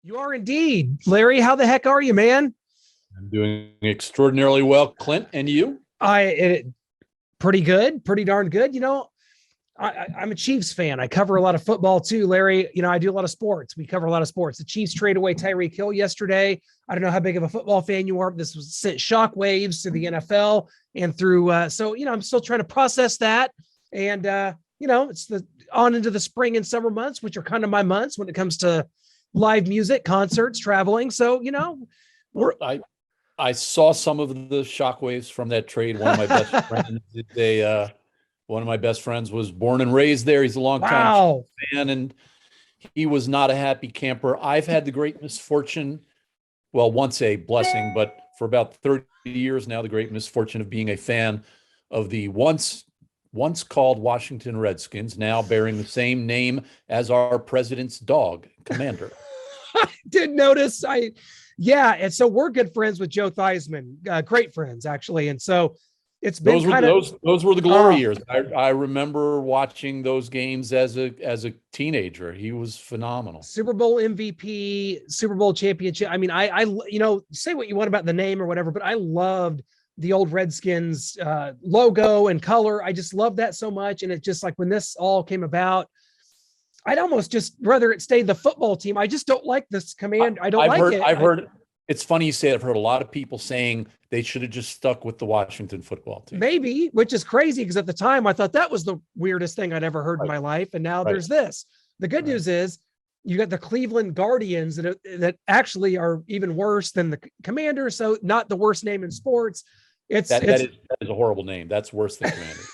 You are indeed. Larry, how the heck are you, man? I'm doing extraordinarily well, Clint. And you? Pretty good, pretty darn good. I'm a Chiefs fan. I cover a lot of football too, Larry. I do a lot of sports. We cover a lot of sports. The Chiefs traded away Tyreek Hill yesterday. I don't know how big of a football fan you are, but this was sent shockwaves to the NFL and through. I'm still trying to process that. And, it's the on into the spring and summer months, which are kind of my months when it comes to live music, concerts, traveling. So, we're, I saw some of the shockwaves from that trade. One of my best friends one of my best friends was born and raised there. He's a longtime wow. fan, and he was not a happy camper. I've had the great misfortune, well, once a blessing, but for about 30 years now, the great misfortune of being a fan of the once called Washington Redskins, now bearing the same name as our president's dog, Commander. I did notice. And so we're good friends with Joe Theismann, great friends actually. And so it's been those were the glory years. I remember watching those games as a teenager. He was phenomenal. Super Bowl MVP, Super Bowl championship. I mean, I say what you want about the name or whatever, but I loved the old Redskins logo and color. I just love that so much. And it just like when this all came about, I'd almost just rather it stayed the football team. I just don't like this command. I've heard. It's funny you say it. I've heard a lot of people saying they should have just stuck with the Washington football team. Maybe, which is crazy because at the time I thought that was the weirdest thing I'd ever heard in my life. And now there's this. The good news is you got the Cleveland Guardians that actually are even worse than the Commanders. So not the worst name in sports. That is a horrible name. That's worse than Commanders.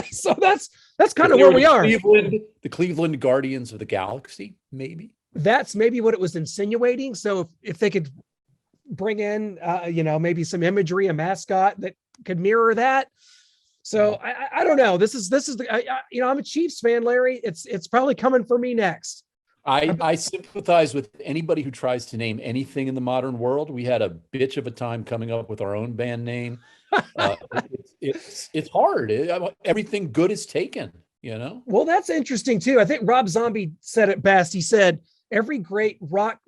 So that's kind of where we are. The Cleveland Guardians of the Galaxy, maybe. That's maybe what it was insinuating. So if they could bring in, maybe some imagery, a mascot that could mirror that. So I don't know. This is I'm a Chiefs fan, Larry. It's probably coming for me next. I sympathize with anybody who tries to name anything in the modern world. We had a bitch of a time coming up with our own band name. It's hard. Everything good is taken, Well, that's interesting too. I think Rob Zombie said it best. He said every great rock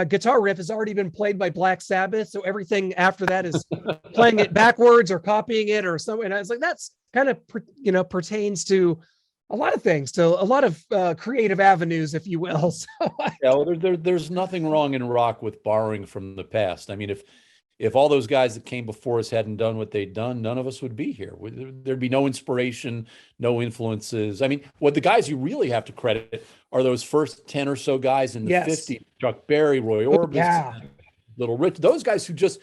guitar riff has already been played by Black Sabbath. So everything after that is playing it backwards or copying it or something. And I was like, that's kind of, pertains to a lot of things, to a lot of creative avenues, if you will. So there's nothing wrong in rock with borrowing from the past. I mean, if all those guys that came before us hadn't done what they'd done, none of us would be here. There'd be no inspiration, no influences. I mean, what the guys you really have to credit are those first 10 or so guys in the 50s, Chuck Berry, Roy Orbison, Little Rich, those guys who just,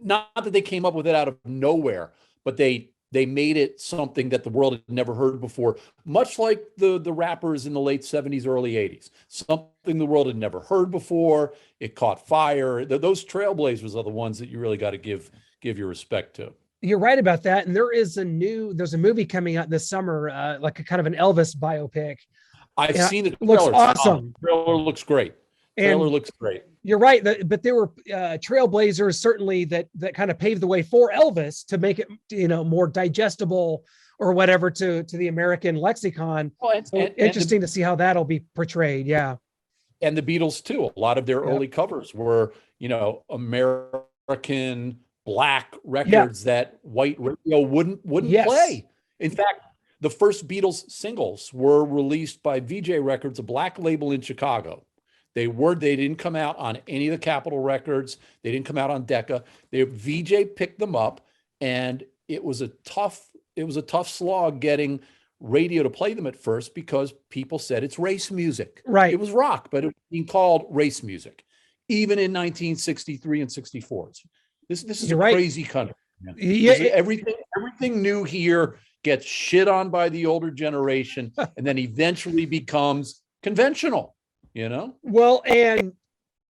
not that they came up with it out of nowhere, but they made it something that the world had never heard before, much like the rappers in the late 70s, early 80s. Something the world had never heard before. It caught fire. Those trailblazers are the ones that you really got to give your respect to. You're right about that. And there's a movie coming out this summer, like a kind of an Elvis biopic. I've seen it. Looks awesome. The trailer looks great. Looks great. You're right. But there were trailblazers certainly that kind of paved the way for Elvis to make it, more digestible or whatever to the American lexicon. Well, interesting to see how that'll be portrayed. Yeah. And the Beatles too. A lot of their early covers were, American black records that white radio wouldn't play. In fact, the first Beatles singles were released by VJ Records, a black label in Chicago. They didn't come out on any of the Capitol records. They didn't come out on Decca. VJ picked them up, and it was a tough slog getting radio to play them at first because people said it's race music. Right. It was rock, but it was being called race music, even in 1963 and 64. This is a crazy country. Yeah. Everything new here gets shit on by the older generation and then eventually becomes conventional, Well, and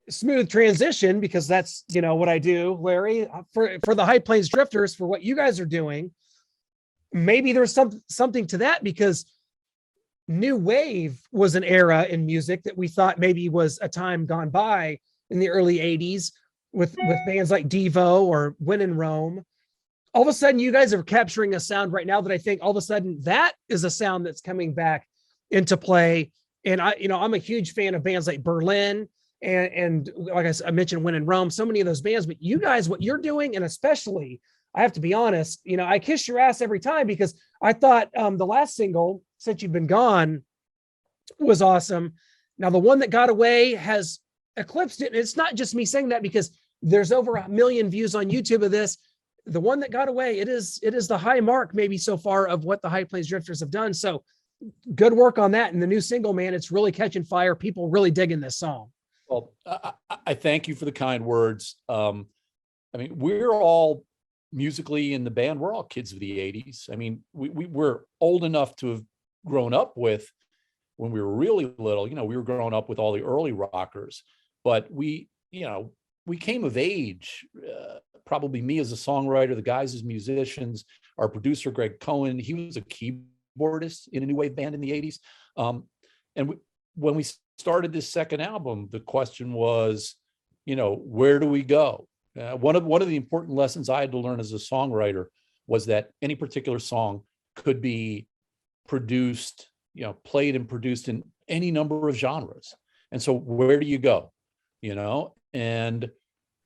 smooth transition, because that's, what I do, Larry, for the High Plains Drifters, for what you guys are doing. Maybe there's something to that, because new wave was an era in music that we thought maybe was a time gone by in the early 80s with bands like Devo or When in Rome. All of a sudden, you guys are capturing a sound right now that I think all of a sudden that is a sound that's coming back into play. And I'm a huge fan of bands like Berlin and like I mentioned, When in Rome, so many of those bands. But you guys, what you're doing, and especially, I have to be honest, I kiss your ass every time because I thought the last single, Since You've Been Gone, was awesome. Now the one that got away has eclipsed it. And it's not just me saying that because there's over 1 million views on YouTube of this. The one that got away, it is the high mark maybe so far of what the High Plains Drifters have done. So good work on that. And the new single, man, it's really catching fire. People really digging this song. Well, I thank you for the kind words. I mean, we're all musically in the band, we're all kids of the 80s. I mean, we're old enough to have grown up with, when we were really little, we were growing up with all the early rockers, but we came of age, probably me as a songwriter, the guys as musicians, our producer, Greg Cohen, he was a keyboardist in a new wave band in the 80s. When we started this second album, the question was, where do we go? One of the important lessons I had to learn as a songwriter was that any particular song could be produced, played and produced in any number of genres. And so where do you go? And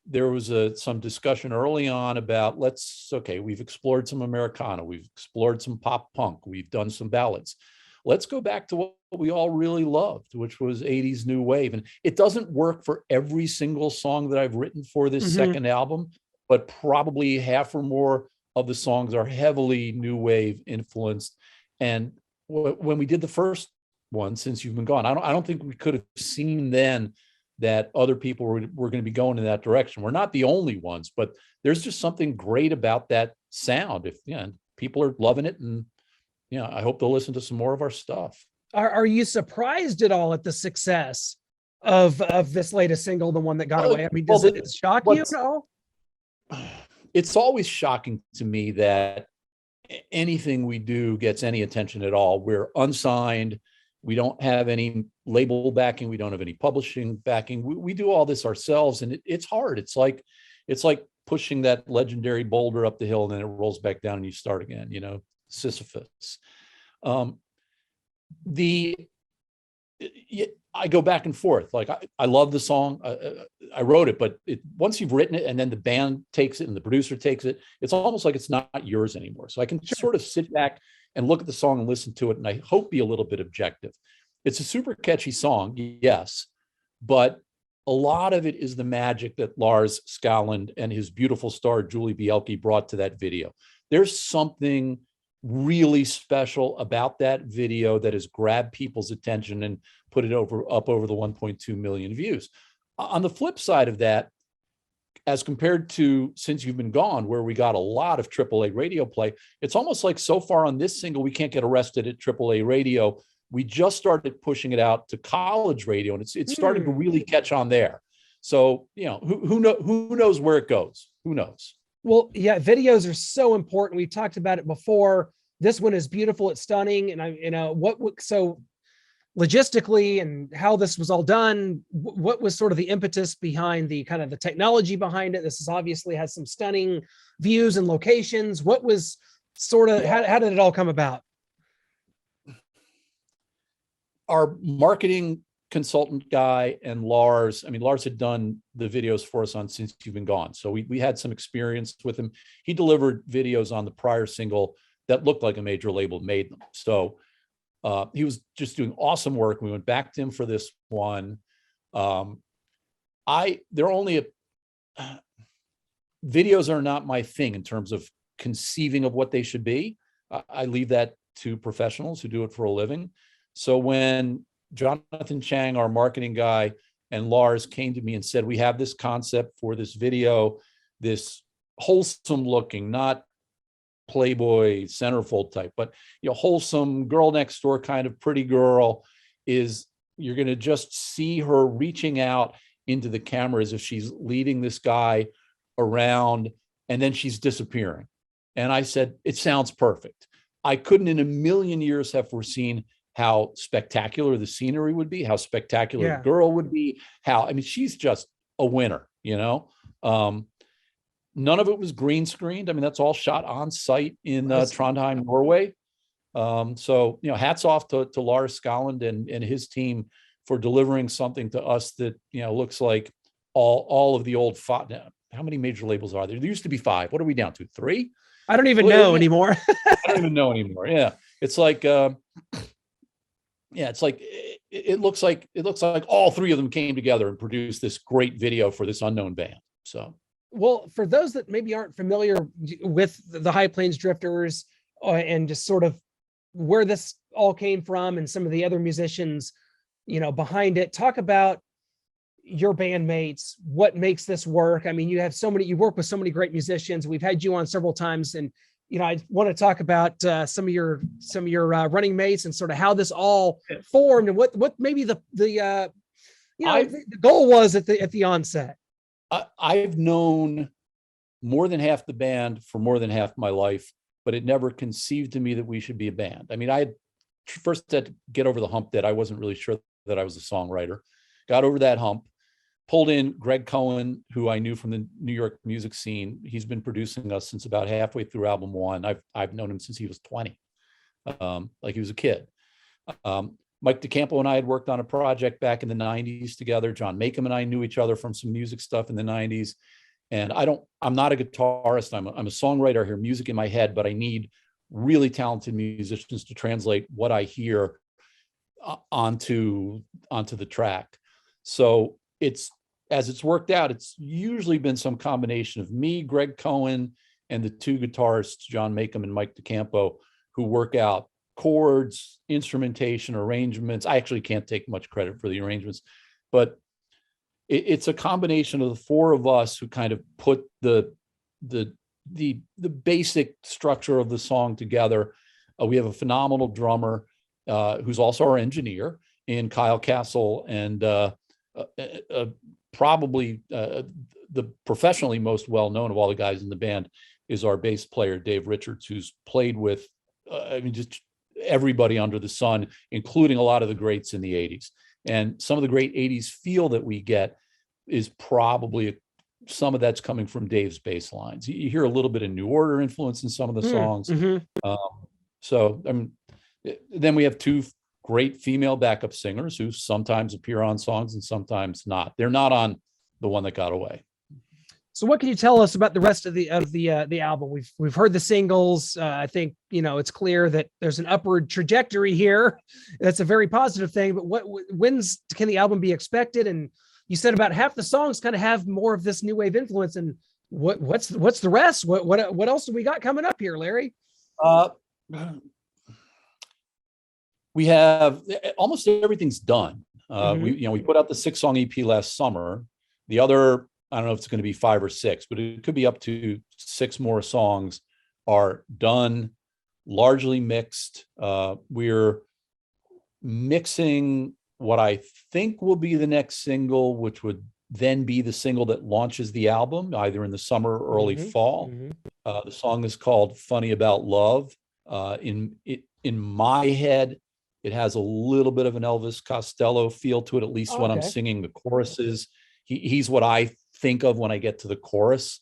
there was some discussion early on about we've explored some Americana, we've explored some pop punk, we've done some ballads. Let's go back to what we all really loved, which was 80s new wave. And it doesn't work for every single song that I've written for this second album, but probably half or more of the songs are heavily new wave influenced. And when we did the first one, Since You've Been Gone, I don't think we could have seen then that other people were going to be going in that direction. We're not the only ones, but there's just something great about that sound. If people are loving it, and I hope they'll listen to some more of our stuff. Are you surprised at all at the success of this latest single, the one that got away? I mean, does it shock you at all? It's always shocking to me that anything we do gets any attention at all. We're unsigned. We don't have any label backing. We don't have any publishing backing. We do all this ourselves, and it's hard. It's like pushing that legendary boulder up the hill, and then it rolls back down, and you start again. Sisyphus. I go back and forth. Like I love the song. I wrote it, but once you've written it and then the band takes it and the producer takes it, it's almost like it's not yours anymore. So I can sort of sit back and look at the song and listen to it, and I hope be a little bit objective. It's a super catchy song, yes, but a lot of it is the magic that Lars Skalland and his beautiful star Julie Bielke brought to that video. There's something really special about that video that has grabbed people's attention and put it up over the 1.2 million views. On the flip side of that, as compared to Since You've Been Gone, where we got a lot of AAA radio play, it's almost like so far on this single, we can't get arrested at AAA radio. We just started pushing it out to college radio, and it's starting to really catch on there. So, who knows where it goes? Who knows? Well, yeah, videos are so important. We've talked about it before. This one is beautiful. It's stunning. And so logistically and how this was all done, what was sort of the impetus behind the kind of the technology behind it? This is obviously has some stunning views and locations. What was sort of, how did it all come about? Our marketing consultant guy and Lars had done the videos for us on Since You've Been Gone. So we had some experience with him. He delivered videos on the prior single that looked like a major label made them. So he was just doing awesome work. We went back to him for this one. Videos are not my thing in terms of conceiving of what they should be. I leave that to professionals who do it for a living. So when Jonathan Chang, our marketing guy, and Lars came to me and said, we have this concept for this video, this wholesome looking, not Playboy centerfold type, but wholesome girl next door kind of pretty girl, is you're going to just see her reaching out into the camera as if she's leading this guy around, and then she's disappearing. And I said, it sounds perfect. I couldn't in a million years have foreseen how spectacular the scenery would be, how spectacular the girl would be, she's just a winner, None of it was green screened. That's all shot on site in Trondheim, Norway. So, hats off to Lars Skalland and his team for delivering something to us that, looks like all of the old how many major labels are there? There used to be 5. What are we down to? 3? I don't even know anymore. I don't even know anymore. Yeah. It's like, it's like, it looks like all 3 of them came together and produced this great video for this unknown band. So, well, for those that maybe aren't familiar with the High Plains Drifters and just sort of where this all came from and some of the other musicians, behind it, talk about your bandmates, what makes this work. I mean, you work with so many great musicians. We've had you on several times, and I want to talk about some of your running mates and sort of how this all formed and what maybe the goal was at the onset. I've known more than half the band for more than half my life, but it never conceived to me that we should be a band. I mean, I had first had to get over the hump that I wasn't really sure that I was a songwriter. Got over that hump, pulled in Greg Cohen, who I knew from the New York music scene. He's been producing us since about halfway through album 1. I've known him since he was 20, like he was a kid. Mike DeCampo and I had worked on a project back in the 90s together. John Makem and I knew each other from some music stuff in the 90s. And I'm not a guitarist. I'm a songwriter. I hear music in my head, but I need really talented musicians to translate what I hear onto the track. So as it's worked out, it's usually been some combination of me, Greg Cohen, and the 2 guitarists, John Makem and Mike DeCampo, who work out chords, instrumentation, arrangements. I actually can't take much credit for the arrangements, but it's a combination of the 4 of us who kind of put the basic structure of the song together. We have a phenomenal drummer who's also our engineer in Kyle Castle, and probably the professionally most well-known of all the guys in the band is our bass player, Dave Richards, who's played with, just everybody under the sun, including a lot of the greats in the 80s. And some of the great 80s feel that we get is probably some of that's coming from Dave's bass lines. You hear a little bit of New Order influence in some of the songs. Then we have 2 great female backup singers who sometimes appear on songs and sometimes not. They're not on the one that got away. So what can you tell us about the rest of the album? We've heard the singles. I think, it's clear that there's an upward trajectory here. That's a very positive thing, but when's can the album be expected? And you said about half the songs kind of have more of this new wave influence, and what's the rest? What else do we got coming up here, Larry? We have almost everything's done. We put out the 6-song EP last summer. The other, I don't know if it's going to be 5 or 6, but it could be up to 6 more songs are done, largely mixed. We're mixing what I think will be the next single, which would then be the single that launches the album, either in the summer or early fall. The song is called Funny About Love. In my head, it has a little bit of an Elvis Costello feel to it, at least when I'm singing the choruses. He's what I think of when I get to the chorus.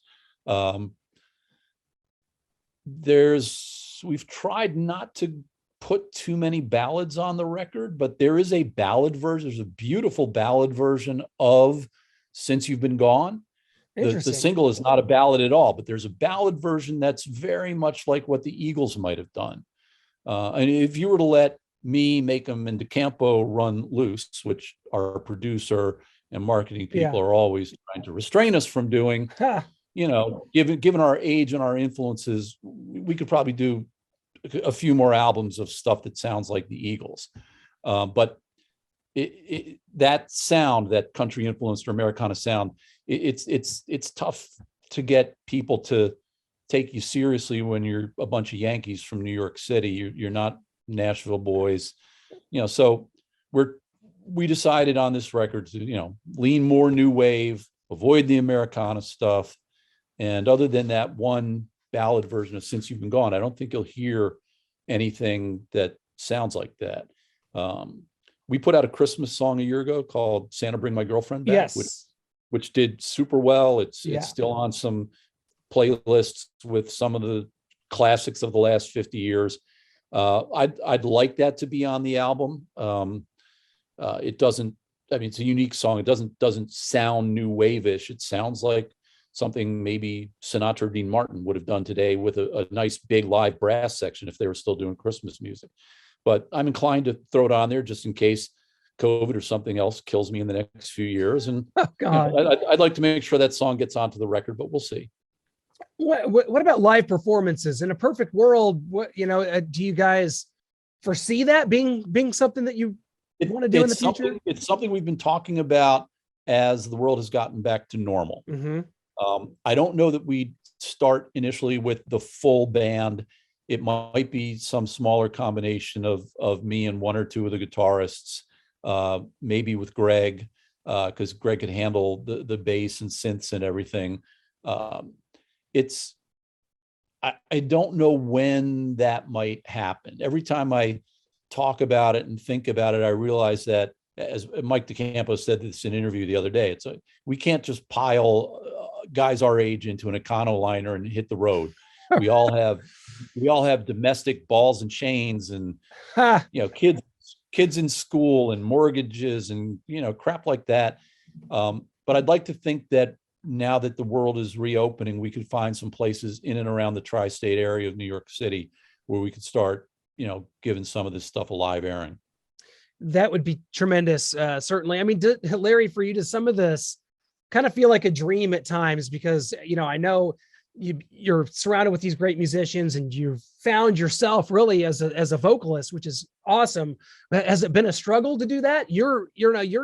We've tried not to put too many ballads on the record, but there is a ballad version. There's a beautiful ballad version of Since You've Been Gone. The single is not a ballad at all, but there's a ballad version that's very much like what the Eagles might have done. And if you were to let me, Makem, and DeCampo run loose, which our producer and marketing people are always trying to restrain us from doing, given our age and our influences, we could probably do a few more albums of stuff that sounds like the Eagles. But that sound, that country influenced or Americana sound, it's tough to get people to take you seriously when you're a bunch of Yankees from New York City. You're not Nashville boys, so we decided on this record to, lean more new wave, avoid the Americana stuff. And other than that one ballad version of Since You've Been Gone, I don't think you'll hear anything that sounds like that. We put out a Christmas song a year ago called Santa Bring My Girlfriend Back, which did super well. It's still on some playlists with some of the classics of the last 50 years. I'd like that to be on the album. It doesn't, I mean, it's a unique song. It doesn't sound new wave-ish. It sounds like something maybe Sinatra or Dean Martin would have done today with a nice big live brass section if they were still doing Christmas music. But I'm inclined to throw it on there just in case COVID or something else kills me in the next few years. And Oh God, I'd like to make sure that song gets onto the record, but we'll see. what about live performances? In a perfect world, what do you guys foresee that being something that you want to do in the future? It's something we've been talking about as the world has gotten back to normal. Mm-hmm. I don't know that we start initially with the full band. It might be some smaller combination of me and one or two of the guitarists, maybe with Greg, because Greg could handle the bass and synths and everything. I don't know when that might happen. Every time I talk about it and think about it, I realize that, as Mike DeCampo said this in an interview the other day, we can't just pile guys our age into an Econoliner and hit the road. We all have domestic balls and chains, and kids in school and mortgages and crap like that. But I'd like to think that now that the world is reopening, we could find some places in and around the tri-state area of New York City where we could start, giving some of this stuff a live airing. That would be tremendous. Certainly. I mean, Larry, for you, does some of this kind of feel like a dream at times? Because, I know you're surrounded with these great musicians and you've found yourself really as a vocalist, which is awesome. Has it been a struggle to do that? You're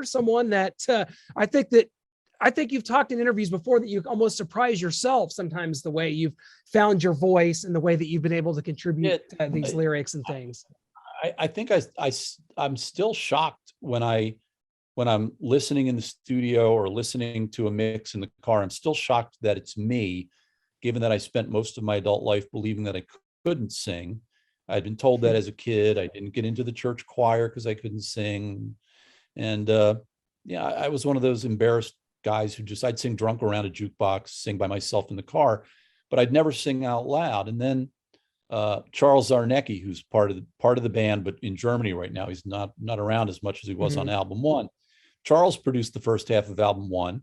someone that I think you've talked in interviews before that you almost surprise yourself sometimes the way you've found your voice and the way that you've been able to contribute these lyrics and things. I think I'm still shocked when I'm listening in the studio or listening to a mix in the car. I'm still shocked that it's me, given that I spent most of my adult life believing that I couldn't sing. I'd been told that as a kid. I didn't get into the church choir because I couldn't sing. And I was one of those embarrassed guys who I'd sing drunk around a jukebox, sing by myself in the car, but I'd never sing out loud. And then Charles Studnicky, who's part of the band, but in Germany right now, he's not around as much as he was on album one. Charles produced the first half of album one,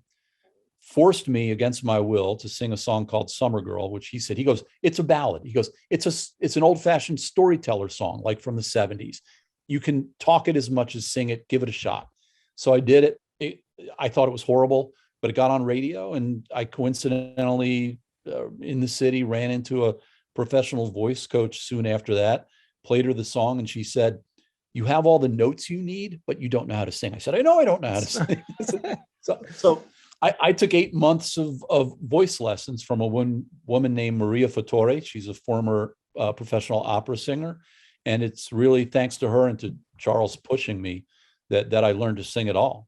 forced me against my will to sing a song called Summer Girl, which he goes, it's a ballad. He goes, it's an old fashioned storyteller song, like from the 70s. You can talk it as much as sing it, give it a shot. So I did it. I thought it was horrible, but it got on radio, and I coincidentally in the city ran into a professional voice coach soon after that, played her the song, and she said, "You have all the notes you need, but you don't know how to sing." I said, "I know I don't know how to sing." So I took 8 months of voice lessons from a woman named Maria Fattore. She's a former professional opera singer, and it's really thanks to her and to Charles pushing me that I learned to sing at all.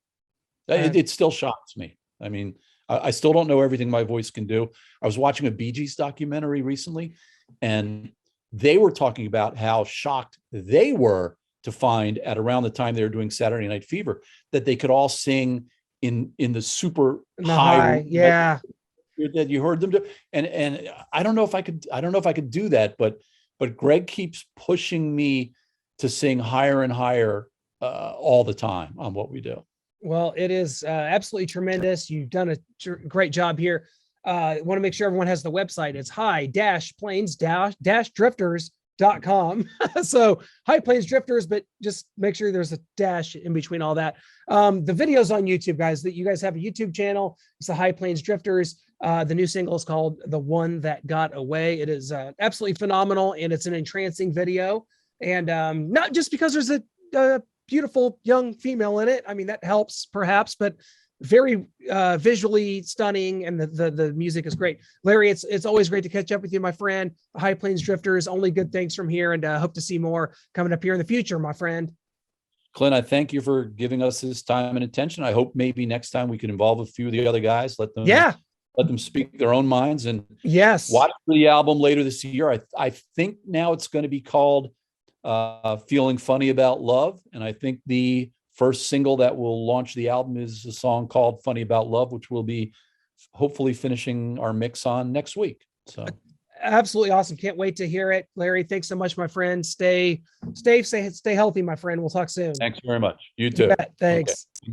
It still shocks me. I mean, I still don't know everything my voice can do. I was watching a Bee Gees documentary recently, and they were talking about how shocked they were to find at around the time they were doing Saturday Night Fever that they could all sing in the super high. Yeah. That you heard them do. And I don't know if I could do that, but Greg keeps pushing me to sing higher and higher all the time on what we do. Well, it is absolutely tremendous. You've done a great job here. I want to make sure everyone has the website. It's high-plains-drifters.com. So High Plains Drifters, but just make sure there's a dash in between all that. The video's on YouTube, guys. That you guys have a YouTube channel. It's the High Plains Drifters. The new single is called "The One That Got Away." It is absolutely phenomenal, and it's an entrancing video. And not just because there's a beautiful young female in it. I mean, that helps perhaps, but very visually stunning, and the music is great. Larry, it's always great to catch up with you, my friend. The High Plains Drifters, only good things from here, and hope to see more coming up here in the future, my friend. Clint, I thank you for giving us this time and attention. I hope maybe next time we can involve a few of the other guys, let them speak their own minds, and watch the album later this year. I think now it's going to be called Feeling Funny About Love, and I think the first single that will launch the album is a song called Funny About Love, which we'll be hopefully finishing our mix on next week. So Absolutely awesome. Can't wait to hear it. Larry, thanks so much, my friend. Stay healthy, my friend. We'll talk soon. Thanks very much. You You too. bet. Okay. Thanks.